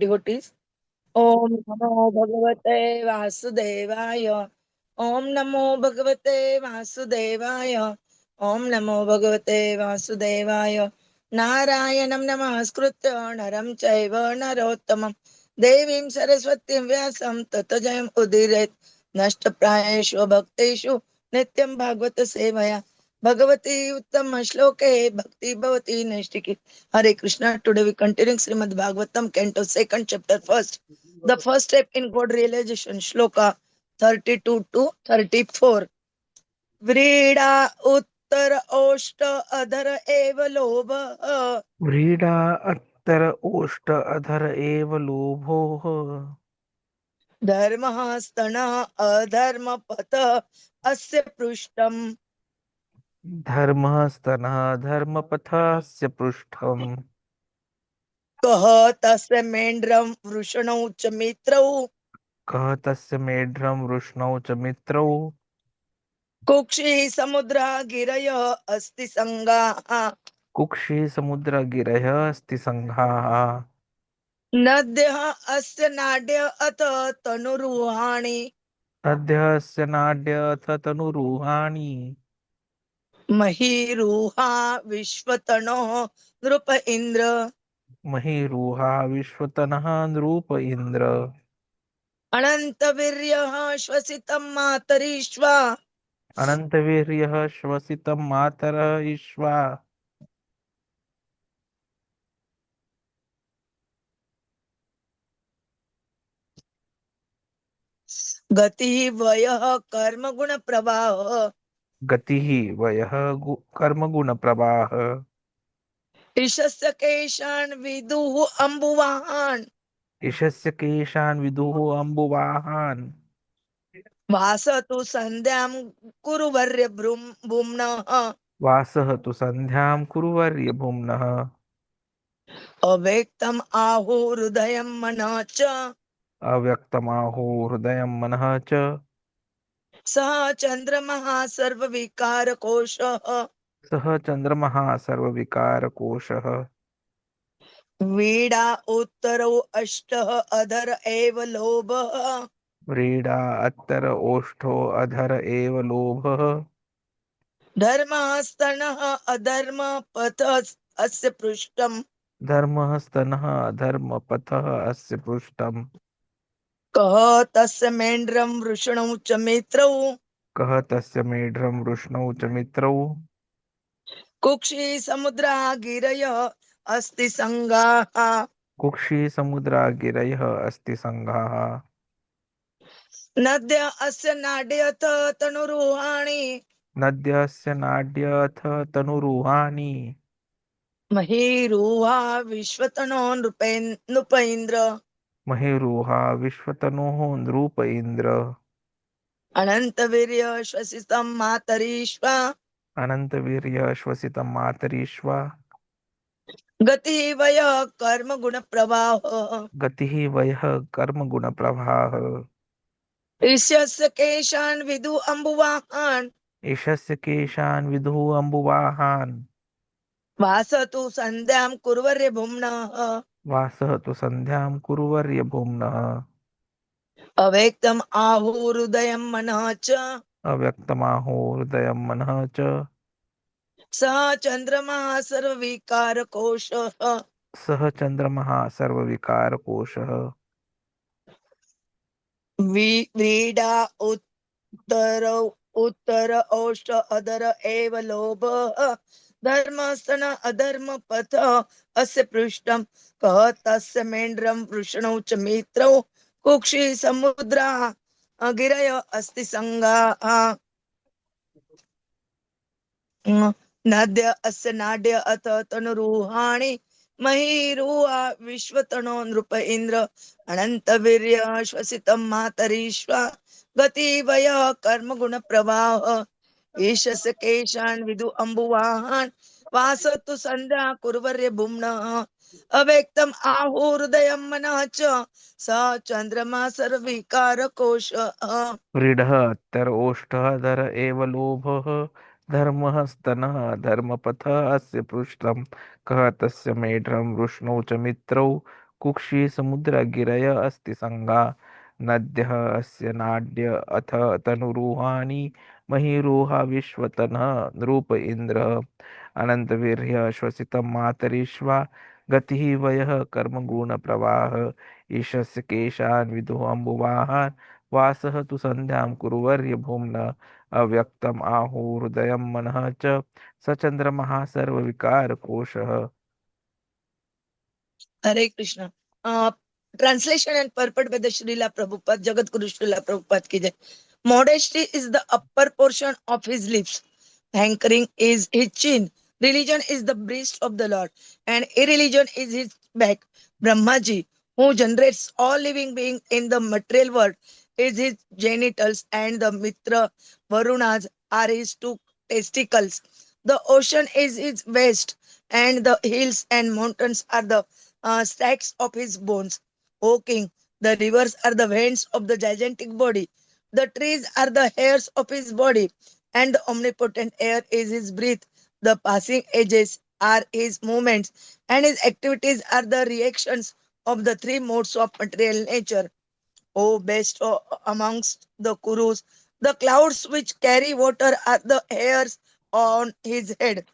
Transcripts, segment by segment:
devotees. Om Namo Bhagavate Vasudevaya. Om Namo Bhagavate Vasudevaya. Om Namo Bhagavate Vasudevaya. Narayanam Namaskritya Naram Chaiva Narottamam Devim Saraswatim Vyasam Tato Jayam Udiret Nashtaprayeshu Bhakteshu Nityam Bhagavata Sevaya Bhagavati Uttama Shloke Bhakti Bhavati Naistiki. Hare Krishna. Today we continuing Srimad Bhagavatam, Canto 2nd, Chapter 1st. The first step in God realization, Shloka 32 to 34. Vrida Uttar Oshta Adhara Eva Lobha व्रीडा अत्तर ओष्ट अधर एव लोभोः Dharma Stana Adharma Pata Asya Prushtam धर्मः स्तनः धर्मपथस्य पृष्ठम् Kaha Tasya Mendram Vrushanau Chamitrau कः तस्य मेढ्रं वृष्णौ च मित्रौ Kukshi Samudra Giraya Asti Sangha कुक्षि समुद्रगिरयः अस्ति सङ्घाः नद्यः अस्य नाड्य अथ तनुरुहाणि अध्यस्य नाड्यथ तनुरूहाणि महीरुहा विश्वतनोः नृप इन्द्र महीरुहा विश्वतनः नृप इन्द्र अनन्तवीर्यः श्वसितं मातरिश्वा अनन्तवीर्यः श्वसितं मातरः ईश्वा गतिः वयः कर्मगुणप्रवाहः गतिः वयः कर्मगुणप्रवाह ईशस्य केशान् विदुः अम्बुवाहान् ईशस्य केशान् विदुः अम्बुवाहान् वासतु सन्ध्यां कुरु वर्य भूम्नः वासः तु सन्ध्यां कुरुवर्य भुम्नः अव्यक्तम् आहुर्हृदयं मनः च अव्यक्तमाहो हृदयं मनः च सः चन्द्रमः सर्वविकारकोशः सः चन्द्रमः सर्वविकारकोशः वीडा उत्तरौ अष्टः अधर एव लोभः व्रीडा अत्तर ओष्ठो अधर एव लोभः धर्मः स्तनः अधर्म पथ अस्य पृष्ठम् धर्मः स्तनः धर्मपथः अस्य पृष्ठम् कः तस्य मेण्ड्रं वृषणौ च मित्रौ कः तस्य मेढ्रं वृष्णौ च मित्रौ कुक्षि समुद्रा गिरयः अस्ति सङ्गाः कुक्षि समुद्रागिरयः अस्ति सङ्घाः नद्य अस्य नाड्यथ तनुरुहाणि नद्यस्य नाड्यथ तनुरुहानि महीरुहा विश्वतनो नृपेन्द्र महीरुहा विश्वतनुः नृप इन्द्र अनन्तवीर्य श्वसितं मातरीश्वा अनन्तवीर्य श्वसितं मातरीश्वा गतिः वयः कर्म गुण प्रवाह गतिः वयः कर्मगुणप्रवाह ईशस्य केशान् विदु अम्बुवाहान् ईशस्य केशान् विदुः अम्बुवाहान् वासतु सन्ध्यां कुर्वर्य भुम्नः वासः तु सन्ध्यां कुरुवर्य भुम्नः अव्यक्तम् आहुर्हृदयं मनः च अव्यक्तमाहो हृदयं मनः च सः चन्द्रमः सर्वविकारकोशः सः चन्द्रमः सर्वविकारकोशः व्रीडा उत्तरौ उत्तर औष्ट अधर एव लोभः धर्मस्तन अधर्म पथ अस्य पृष्ठम् कः तस्य मेण्ड्रं वृषणौ च मित्रौ कुक्षि समुद्रा गिरय अस्ति सङ्गाः नद्य अस्य नाड्य अथ तनुरुहाणि महीरुहा विश्वतनो नृप इन्द्र अनन्तवीर्य श्वसितं मातरीश्वा गति वयः कर्म गुण प्रवाह ईशस्य केशान् विदु अम्बुवाहान् वासतु सन्ध्या कुर्वर्य भुम्नः अव्यक्तम् आहुर्हृदयं मनः च स चन्द्रमा सर्वविकारकोशः व्रीडः अत्तर ओष्ठः धर एव लोभः धर्मः स्तनः धर्मपथः अस्य पृष्ठम् कः तस्य मेढ्रं वृष्णौ च मित्रौ कुक्षि समुद्रगिरय अस्ति संगा नद्यः अस्य नाड्य अथ तनुरूहाणि महिरोहा विश्वतनः नृप इन्द्रः अनन्तवीर्यः श्वसितं मातरिश्वा गतिः वयः कर्मगुणप्रवाह ईशस्य केशान् विदुः अम्बुवाहान् वासः तु सन्ध्यां कुरुवर्य भुम्नः अव्यक्तम् आहुर्हृदयं मनः च स चन्द्रमः सर्वविकारकोशः. Hare Krishna. Uh, Translation and purport by the Srila Prabhupada, Jagat Guru Srila Prabhupada ki jai. Modesty is the upper portion of his lips. Hankering is his chin. Religion is the breast of the Lord. And irreligion is his back. Brahmājī, who generates all living beings in the material world, is his genitals, and the Mitrā-varuṇas are his two testicles. The ocean is his waist, and the hills and mountains are the stacks of his bones. O king, the rivers are the veins of the gigantic body. The trees are the hairs of his body, and the omnipotent air is his breath. The passing ages are his movements, and his activities are the reactions of the three modes of material nature. O best amongst the Kurus, the clouds which carry water are the hairs on his head.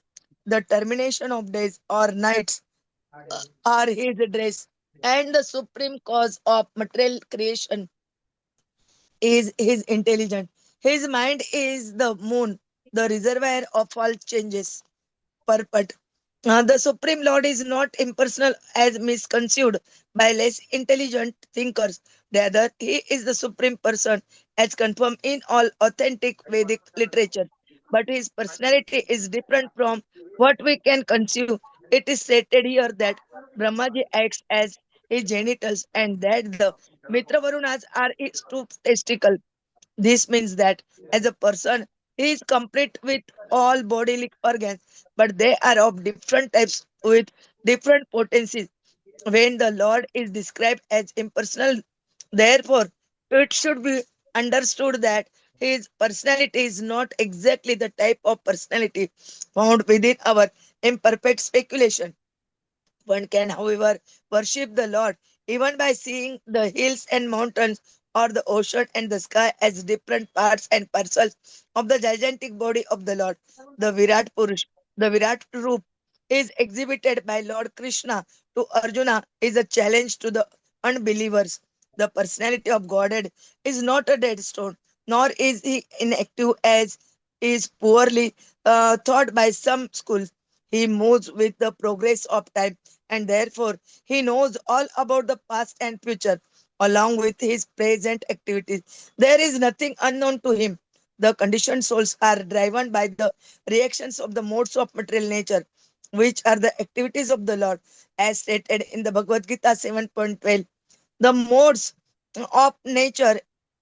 The termination of days or nights are his dress, and the supreme cause of material creation is his intelligence. His mind is the moon, the reservoir of all changes. Purport. The Supreme Lord is not impersonal as misconceived by less intelligent thinkers. Rather, he is the Supreme Person as confirmed in all authentic Vedic literature. But his personality is different from what we can conceive. It is stated here that Brahmaji acts as his genitals and that the Mitrā-varuṇas are his two testicles. This means that as a person, he is complete with all bodily organs, but they are of different types with different potencies. When the Lord is described as impersonal, therefore, it should be understood that his personality is not exactly the type of personality found within our imperfect speculation. One can, however, worship the Lord even by seeing the hills and mountains or the ocean and the sky as different parts and parcels of the gigantic body of the Lord. The Virat Purush, the Virat Roop, is exhibited by Lord Krishna to Arjuna is a challenge to the unbelievers. The personality of Godhead is not a dead stone, nor is he inactive as is poorly thought by some schools. He moves with the progress of time, and therefore he knows all about the past and future along with his present activities. There is nothing unknown to him. The conditioned souls are driven by the reactions of the modes of material nature, which are the activities of the Lord, as stated in the Bhagavad Gita 7.12. The modes of nature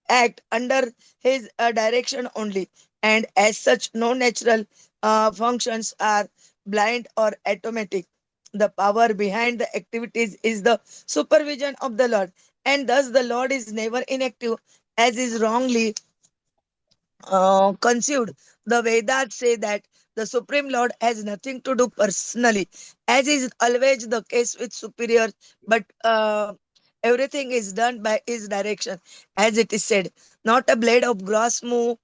act under his direction only, and as such, no natural functions are blind or automatic. The power behind the activities is the supervision of the Lord, and thus the Lord is never inactive, as is wrongly conceived. The Vedas say that the Supreme Lord has nothing to do personally, as is always the case with superiors, but everything is done by his direction, as it is said. Not a blade of grass moves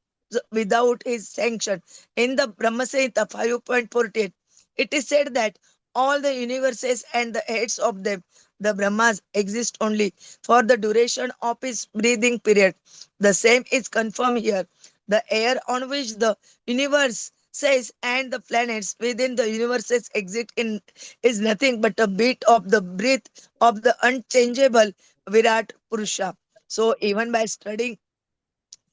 without his sanction. In the Brahma Samhita 5.48, it is said that all the universes and the heads of them, the Brahmas, exist only for the duration of his breathing period. The same is confirmed here. The air on which the universe says and the planets within the universes exist in is nothing but a bit of the breath of the unchangeable Virat Purusha. So even by studying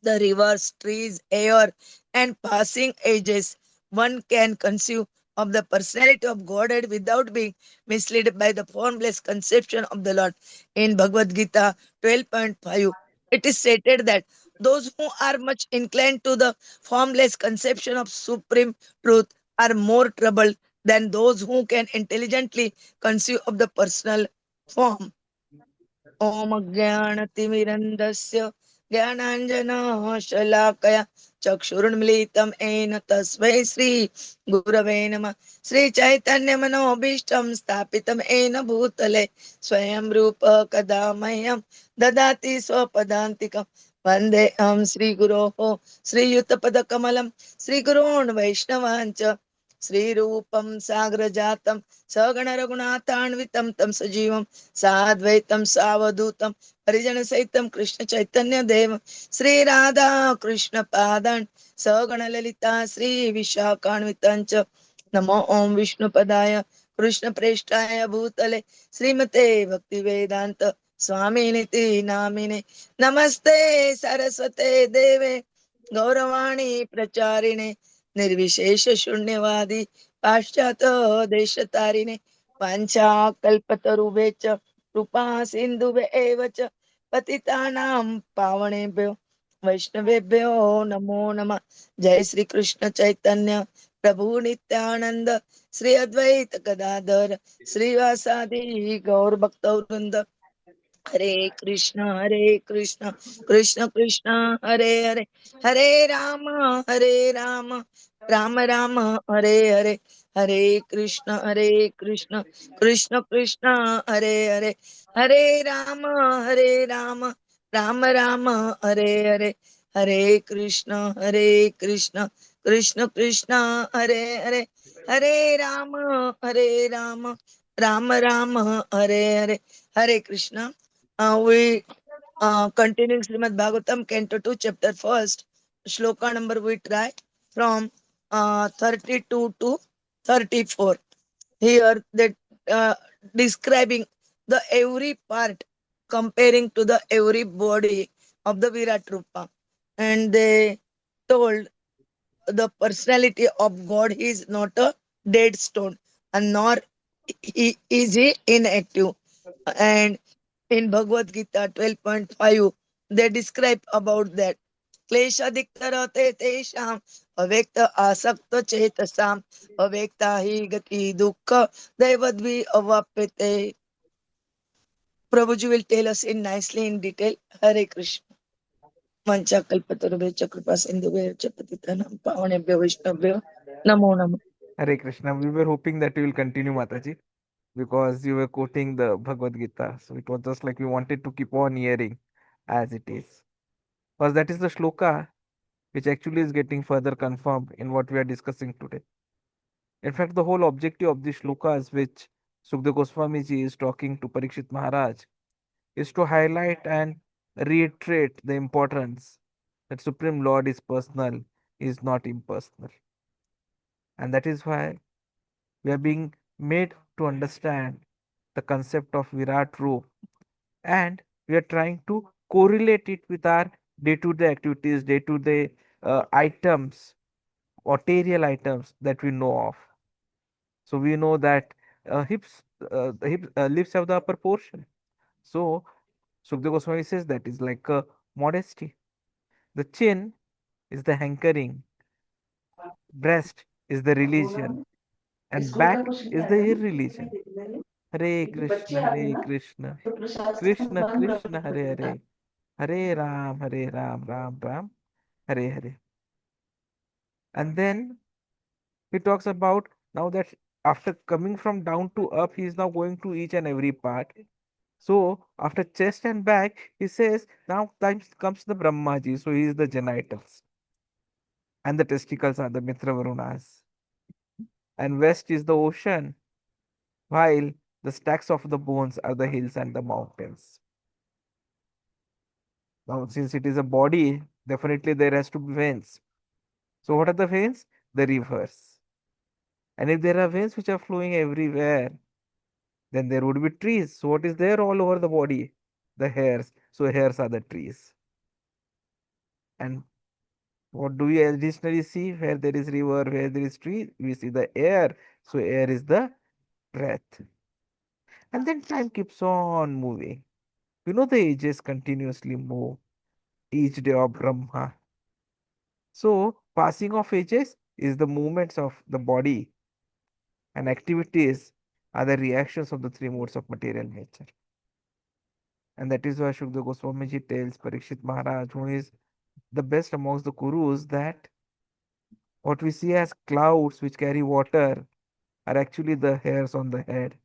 the rivers, trees, air, and passing ages, one can conceive of the personality of Godhead without being misled by the formless conception of the Lord. In Bhagavad Gita 12.5, it is stated that those who are much inclined to the formless conception of supreme truth are more troubled than those who can intelligently conceive of the personal form. Om Jnanatimirandasya ज्ञानाञ्जनशलाकया चक्षुरुन्मीलितं येन तस्मै श्री गुरवे नमः। श्रीचैतन्यमनोभीष्टं स्थापितं येन भूतले स्वयं रूप कदा मह्यं ददाति स्वपदान्तिकं। वन्देऽहं श्रीगुरोः श्रीयुतपदकमलं श्रीगुरोन् वैष्णवाञ्च श्रीरूपं साग्रजातं सगणरघुनाथान्वितं तं सजीवं साद्वैतं सावधूतं हरिजनसहितं कृष्ण चैतन्य देव श्री राधा कृष्ण पादान् सगण ललिता श्री विशाखान्वितांच नमो ओम विष्णुपदाय कृष्ण प्रेष्ठाय भूतले श्रीमते भक्ति वेदांत स्वामिनिति नामिने नमस्ते सरस्वते देवे गौरवाणी प्रचारिणे निर्विशेष शून्यवादी पाश्चात देशतारिणे वाञ्छाकल्पतरुभ्यश्च कृपा सिन्धुभ्य एव च पतितानां पावनेभ्यो वैष्णवेभ्यो नमो नमः। जय श्री कृष्ण चैतन्य प्रभु नित्यानंद श्री अद्वैत गदाधर श्रीवासादि गौर भक्तवृंद हरे Krishna Krishna Krishna Hare Hare Hare Ram Ram Ram Hare Hare Hare Krishna Krishna Krishna Hare Hare Hare Ram Ram Ram Hare Hare Hare Krishna Krishna Krishna Hare Hare Hare Ram Ram Ram Hare Hare Hare Krishna. We continuing Srimad Bhagavatam, Canto 2, Chapter 1st, Shloka number we try from 32 to 34. Here that describing the every part, comparing to the every body of the Virat Rupa. And they told the personality of God is not a dead stone, and nor is he inactive. And in Bhagavad Gita 12.5, they describe about that. क्लेशाधिकरते तेषाम् अव्यक्त आसक्त चेतसाम् अव्यक्ता हि गति दुःख दैवद्भि अवाप्यते. Prabhuji will tell us in nicely in detail. Hare Krishna. Mancha kalpatarubhya kripa sindhubhya cha patitanam pavanebhyo vaishnavbhyo namo namo. Hare Krishna. We were hoping that you will continue, Mataji, because you were quoting the Bhagavad Gita. So it was just like we wanted to keep on hearing as it is. Because that is the shloka which actually is getting further confirmed in what we are discussing today. In fact, the whole objective of the shlokas which Sukdev Goswami ji is talking to Parikshit Maharaj is to highlight and reiterate the importance that Supreme Lord is personal, is not impersonal. And that is why we are being made to understand the concept of Virat Roop, and we are trying to correlate it with our day to day activities, day to day items, material items that we know of. So we know that lips have the upper portion. So Sukdev Goswami says that is like a modesty. The chin is the hankering, breast is the religion, and back is the irreligion. Hare Krishna, Krishna Krishna, Hare Hare, Hare Ram, Ram Ram, Hare Hare. And then he talks about now that after coming from down to up, he is now going to each and every part. So after chest and back, he says now time comes the Brahmājī. So he is the genitals, and the testicles are the Mitrā-varuṇas, and west is the ocean, while the stacks of the bones are the hills and the mountains. Now, since it is a body, definitely there has to be veins. So what are the veins? The rivers. And if there are veins which are flowing everywhere, then there would be trees. So what is there all over the body? The hairs. So hairs are the trees. And what do we additionally see? Where there is river, where there is tree, we see the air. So air is the breath. And then time keeps on moving. You know the ages continuously move. Each day of Brahma. So passing of ages is the movements of the body, and activities are the reactions of the three modes of material nature. And that is why Shukdev Goswamiji tells Parikshit Maharaj, who is the best amongst the Kurus, that what we see as clouds which carry water are actually the hairs on the head.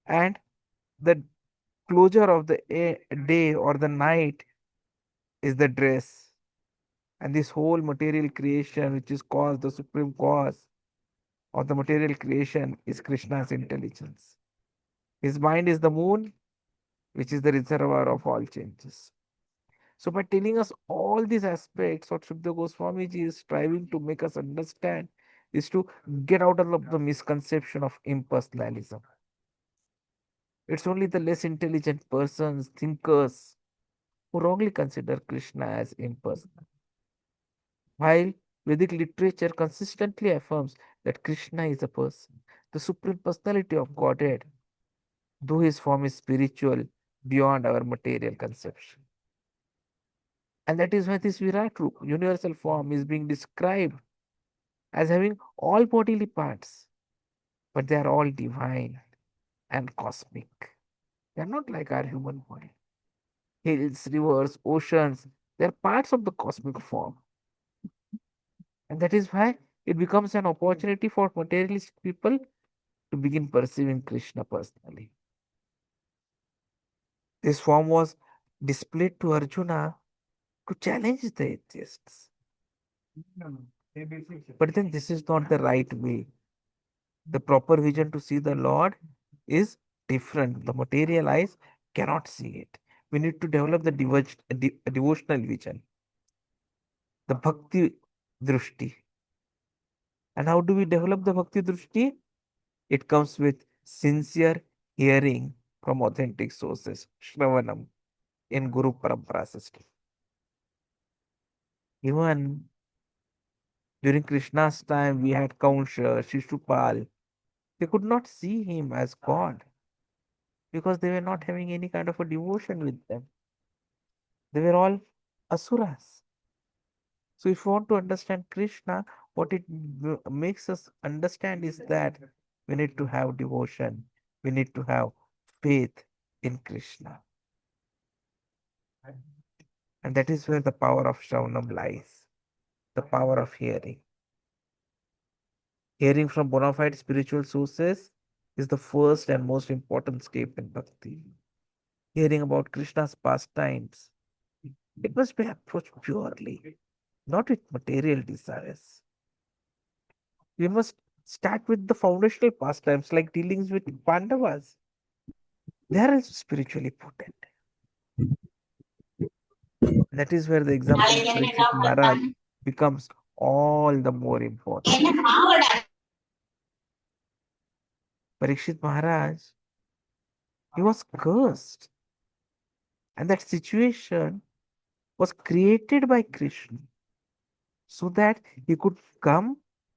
And the closure of the day or the night is the dress. And this whole material creation, which is cause, the supreme cause of the material creation, is Krishna's intelligence. His mind is the moon, which is the reservoir of all changes. So, by telling us all these aspects, what Shukdev Goswamiji is striving to make us understand is to get out of the misconception of impersonalism. It's only the less intelligent persons, thinkers, who wrongly consider Krishna as impersonal. While Vedic literature consistently affirms that Krishna is a person, the supreme personality of Godhead, though his form is spiritual beyond our material conception. And that is why this Virat Roop, universal form, is being described as having all bodily parts, but they are all divine and cosmic. They are not like our human body. Hills, rivers, oceans, they are parts of the cosmic form. And that is why it becomes an opportunity for materialistic people to begin perceiving Krishna personally. This form was displayed to Arjuna to challenge the atheists. But then this is not the right way. The proper vision to see the Lord is different. The material eyes cannot see it. We need to develop the devotional vision, the bhakti drushti. And how do we develop the bhakti drushti? It comes with sincere hearing from authentic sources, Shravanam, in Guru Parampara system. Even during Krishna's time, we had Kausha, Shishupal. They could not see him as God because they were not having any kind of a devotion with them. They were all asuras. So, if you want to understand Krishna, what it makes us understand is that we need to have devotion, we need to have faith in Krishna. And that is where the power of Shravanam lies, the power of hearing. Hearing from bona fide spiritual sources is the first and most important step in bhakti. Hearing about Krishna's pastimes, it must be approached purely, not with material desires. We must start with the foundational pastimes like dealings with Pandavas. They are also spiritually potent. That is where the example of Parikshit Maharaj becomes all the more important. Parikshit Maharaj, he was cursed. And that situation was created by Krishna so that he could come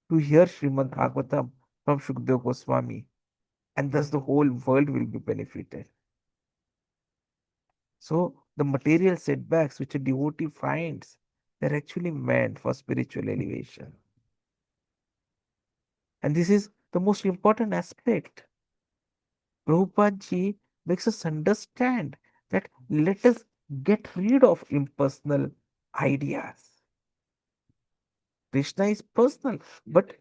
to hear Srimad Bhagavatam from Shukdev Goswami, and thus the whole world will be benefited. So the material setbacks which a devotee finds, they're actually meant for spiritual elevation. And this is the most important aspect. Prabhupada ji makes us understand that let us get rid of impersonal ideas. Krishna is personal, but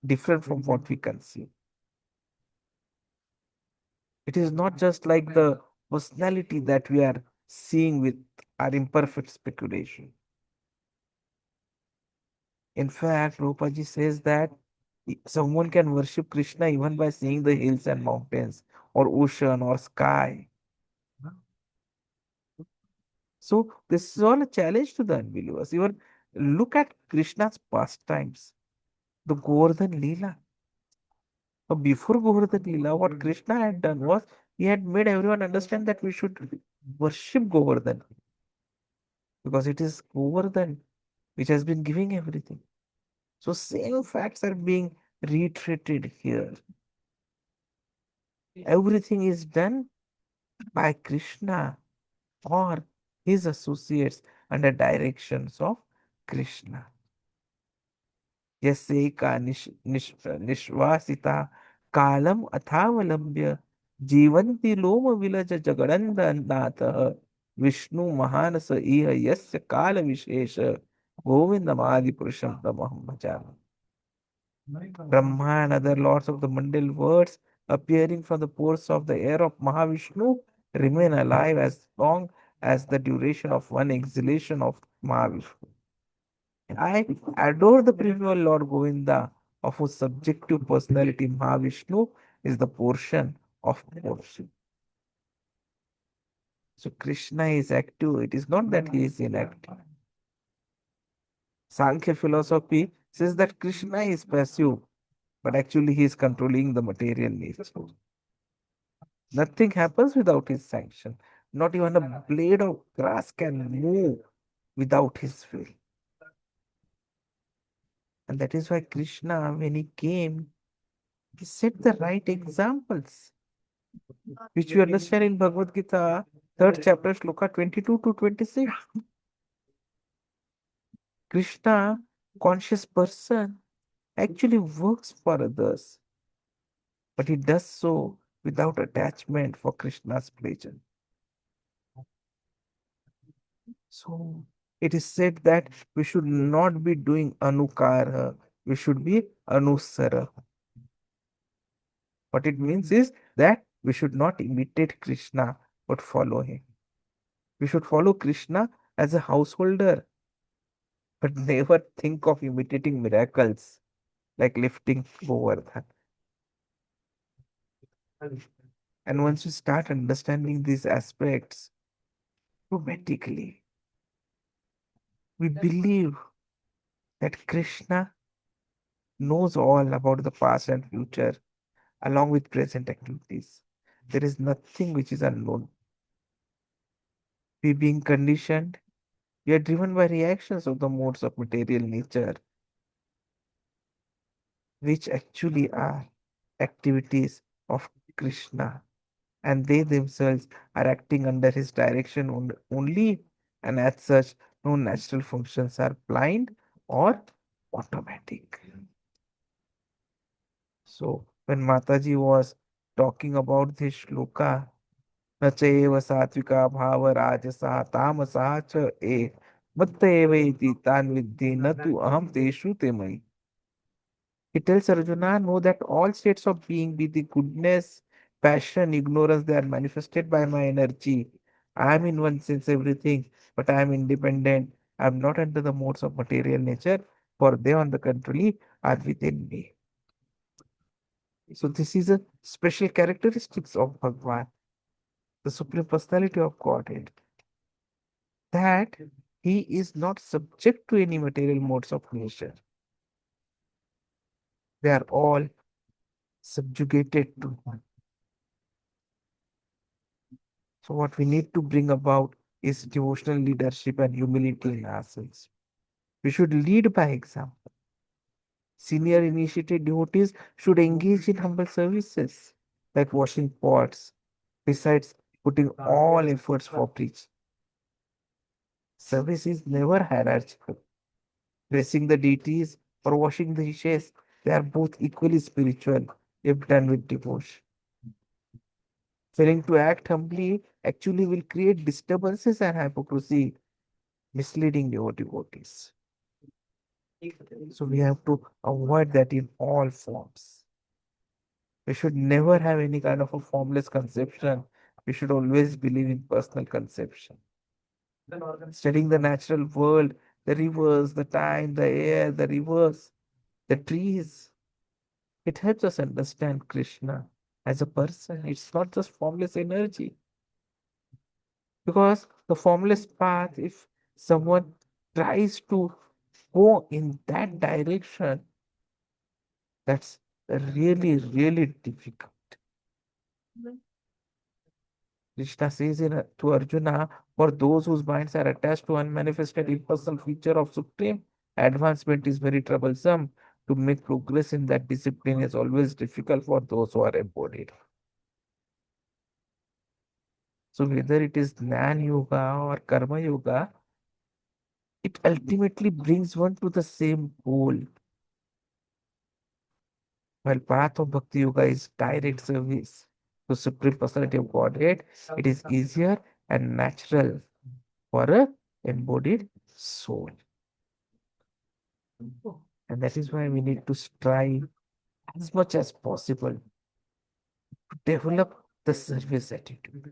different from what we conceive. It is not just like the personality that we are seeing with our imperfect speculation. In fact, Prabhupada says that someone can worship Krishna even by seeing the hills and mountains, or ocean, or sky. So, this is all a challenge to the unbelievers. Even look at Krishna's pastimes, the Govardhan Leela. So before Govardhan Leela, what Krishna had done was he had made everyone understand that we should worship Govardhan because it is Govardhan which has been giving everything. So same facts are being reiterated here. Everything is done by Krishna or his associates under directions of Krishna. Yaseka nishvasita kalam athavalambya जीवन्ति लोम विलज जगडन्धनाथः विष्णु महान स इह यस्य काल विशेष गोविंदमादि पुरुषं तमहं भजामि. Brahma and other lords of the mundane worlds appearing from the pores of the air of Mahavishnu remain alive as long as the duration of one exhalation of Mahavishnu. I adore the primeval Lord Govinda, of whose subjective personality Mahavishnu is the portion of portion. So Krishna is active, it is not that he is inactive. Sankhya philosophy says that Krishna is passive, but actually he is controlling the material nature. Nothing happens without his sanction. Not even a blade of grass can move without his will. And that is why Krishna, when he came, he set the right examples, which we understand in Bhagavad Gita, 3rd chapter, Shloka 22 to 26. Krishna, conscious person, actually works for others, but he does so without attachment for Krishna's pleasure. So it is said that we should not be doing anukara, we should be anusara. What it means is that we should not imitate Krishna, but follow him. We should follow Krishna as a householder, but never think of imitating miracles like lifting Govardhan. And once you start understanding these aspects, automatically we believe that Krishna knows all about the past and future along with present activities. There is nothing which is unknown. We being conditioned, we are driven by reactions of the modes of material nature, which actually are activities of Krishna, and they themselves are acting under his direction only, and as such, no natural functions are blind or automatic. So, when Mataji was talking about this shloka, न चैव सात्विका भाव राजसः तामसः च ये मत्त एव इति तान् विद्धि न तु अहं तेषु ते मयि. He tells Arjuna, know that all states of being, be the goodness, passion, ignorance, they are manifested by my energy. I am in one sense everything, but I am independent. I am not under the modes of material nature, for they, on the contrary, are within me. So this is a special characteristics of Bhagwan, the Supreme Personality of Godhead, that he is not subject to any material modes of nature. They are all subjugated to him. So what we need to bring about is devotional leadership and humility in ourselves. We should lead by example. Senior initiated devotees should engage in humble services like washing pots, besides putting all efforts for preaching. Service is never hierarchical. Blessing the deities or washing the dishes, they are both equally spiritual if done with devotion. Failing to act humbly actually will create disturbances and hypocrisy, misleading devotees. So we have to avoid that in all forms. We should never have any kind of a formless conception. We should always believe in personal conception. Studying the natural world, the rivers, the time, the air, the rivers, the trees, it helps us understand Krishna as a person. It's not just formless energy. Because the formless path, if someone tries to go in that direction, that's really, really difficult. Krishna says to Arjuna, for those whose minds are attached to unmanifested impersonal feature of supreme advancement is very troublesome. To make progress in that discipline is always difficult for those who are embodied. So whether it is Jnana Yoga or Karma Yoga, it ultimately brings one to the same goal. While path of Bhakti Yoga is direct service, to Supreme Personality of Godhead, it is easier and natural for a embodied soul. And that is why we need to strive as much as possible to develop the service attitude.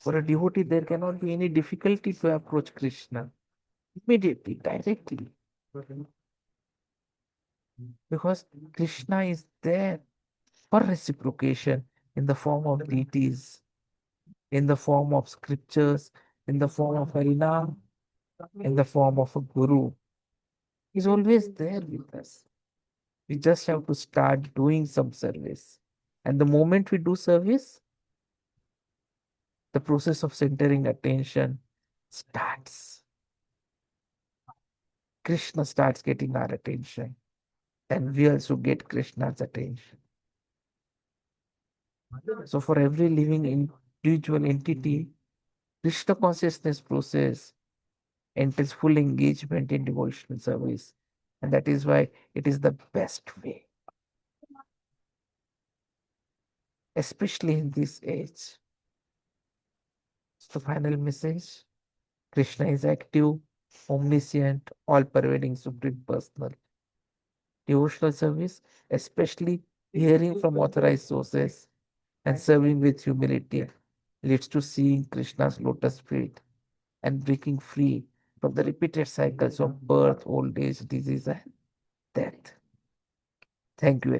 For a devotee, there cannot be any difficulty to approach Krishna immediately, directly. Because Krishna is there for reciprocation in the form of deities, in the form of scriptures, in the form of Harinam, in the form of a guru. He's always there with us. We just have to start doing some service. And the moment we do service, the process of centering attention starts. Krishna starts getting our attention, and we also get Krishna's attention. So, for every living individual entity, Krishna consciousness process entails full engagement in devotional service, and that is why it is the best way, especially in this age. So, final message: Krishna is active, omniscient, all pervading, supreme personal. Devotional service, especially hearing from authorized sources and serving with humility, leads to seeing Krishna's lotus feet and breaking free from the repeated cycles of birth, old age, disease, and death. Thank you very much.